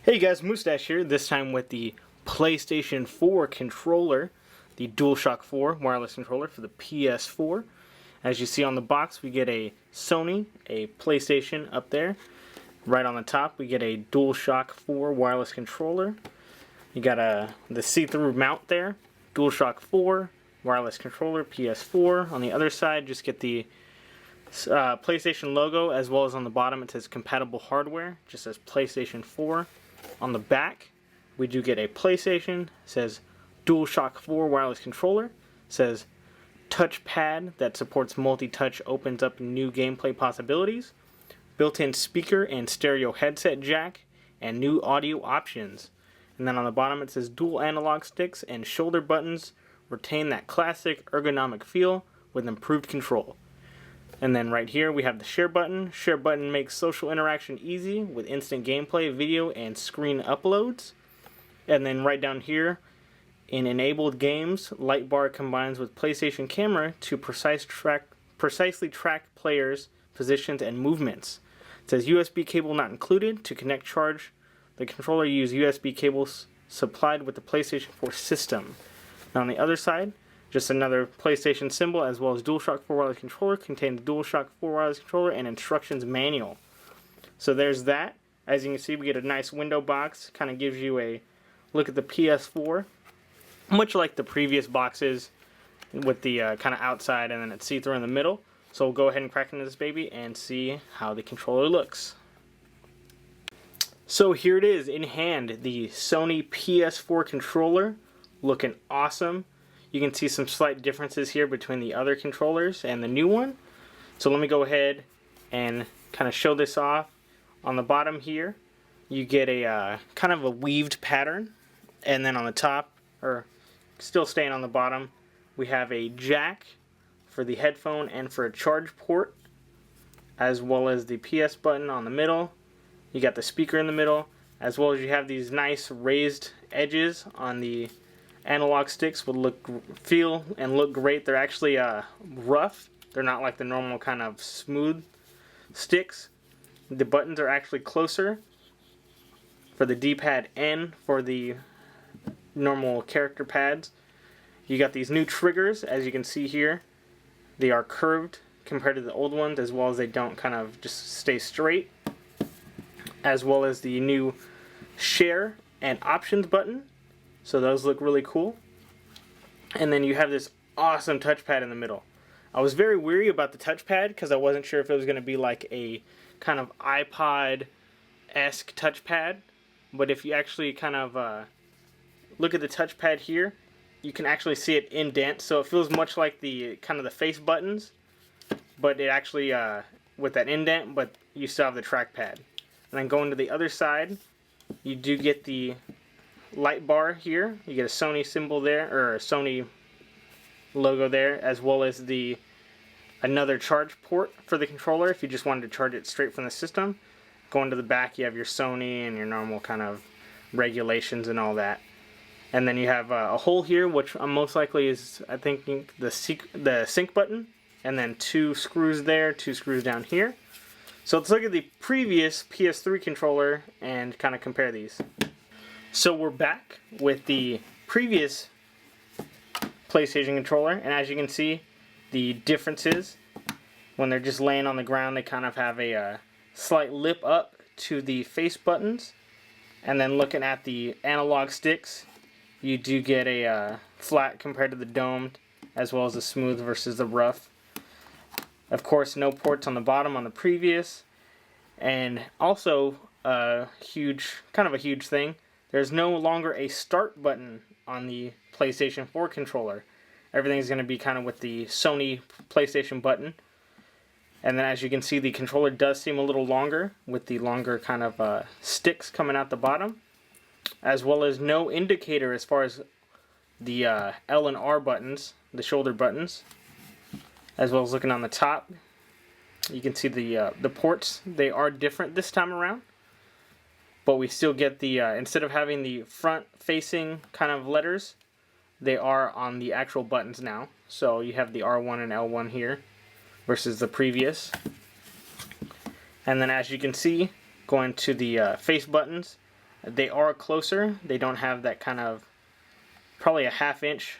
Hey guys, Moustache here, this time with the PlayStation 4 controller, the DualShock 4 wireless controller for the PS4. As you see on the box, we get a Sony, a PlayStation up there. Right on the top, we get a DualShock 4 wireless controller. You got the see-through mount there, DualShock 4 wireless controller, PS4. On the other side, just get the PlayStation logo, as well as on the bottom it says compatible hardware, just says PlayStation 4. On the back, we do get a PlayStation, it says DualShock 4 wireless controller, it says touchpad that supports multi-touch, opens up new gameplay possibilities, built-in speaker and stereo headset jack, and new audio options. And then on the bottom it says dual analog sticks and shoulder buttons retain that classic ergonomic feel with improved control. And then right here we have the share button. Share button makes social interaction easy with instant gameplay, video, and screen uploads. And then right down here, in enabled games, light bar combines with PlayStation camera to precisely track players' positions and movements. It says USB cable not included. To connect charge the controller, use USB cables supplied with the PlayStation 4 system. Now on the other side, just another PlayStation symbol, as well as DualShock 4 wireless controller, contain the DualShock 4 wireless controller and instructions manual. So there's that. As you can see, we get a nice window box. Kind of gives you a look at the PS4, much like the previous boxes, with the kind of outside and then it's see-through in the middle. So we'll go ahead and crack into this baby and see how the controller looks. So here it is in hand, the Sony PS4 controller, looking awesome. You can see some slight differences here between the other controllers and the new one. So let me go ahead and kind of show this off. On the bottom here, you get a kind of a weaved pattern. And then on the top, or still staying on the bottom, we have a jack for the headphone and for a charge port, as well as the PS button on the middle. You got the speaker in the middle, as well as you have these nice raised edges on the analog sticks. Would feel and look great. They're actually rough. They're not like the normal kind of smooth sticks. The buttons are actually closer for the D-pad and for the normal character pads. You got these new triggers, as you can see here. They are curved compared to the old ones, as well as they don't kind of just stay straight. As well as the new share and options button. So those look really cool. And then you have this awesome touchpad in the middle. I was very weary about the touchpad because I wasn't sure if it was going to be like a kind of iPod-esque touchpad. But if you actually kind of look at the touchpad here, you can actually see it indent. So it feels much like the kind of the face buttons, but it actually with that indent, but you still have the trackpad. And then going to the other side, you do get the light bar here. You get a Sony symbol there, or a Sony logo there, as well as another charge port for the controller if you just wanted to charge it straight from the system. Going to the back, you have your Sony and your normal kind of regulations and all that. And then you have a hole here, which most likely is, I think, the sync button, and then two screws there, two screws down here. So let's look at the previous PS3 controller and kind of compare these. So we're back with the previous PlayStation controller, and as you can see, the differences when they're just laying on the ground, they kind of have a slight lip up to the face buttons, and then looking at the analog sticks, you do get a flat compared to the domed, as well as the smooth versus the rough. Of course, no ports on the bottom on the previous, and also a huge thing. There's no longer a start button on the PlayStation 4 controller. Everything's going to be kind of with the Sony PlayStation button. And then as you can see, the controller does seem a little longer with the longer kind of sticks coming out the bottom. As well as no indicator as far as the L and R buttons, the shoulder buttons. As well as looking on the top, you can see the ports. They are different this time around. But we still get the, instead of having the front-facing kind of letters, they are on the actual buttons now. So you have the R1 and L1 here versus the previous. And then as you can see, going to the face buttons, They are closer. They don't have that kind of, probably a ½ inch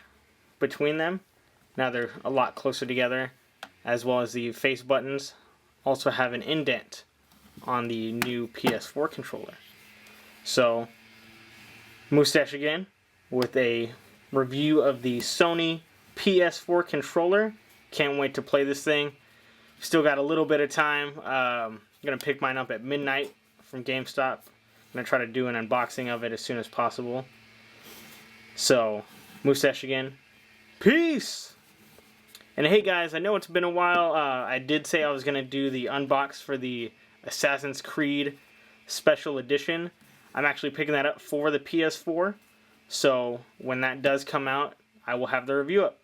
between them. Now they're a lot closer together, as well as the face buttons also have an indent on the new PS4 controller. So, Mustache again with a review of the Sony PS4 controller. Can't wait to play this thing. Still got a little bit of time. I'm going to pick mine up at midnight from GameStop. I'm going to try to do an unboxing of it as soon as possible. So, Mustache again. Peace! And hey guys, I know it's been a while. I did say I was going to do the unbox for the Assassin's Creed Special Edition. I'm actually picking that up for the PS4. So when that does come out, I will have the review up.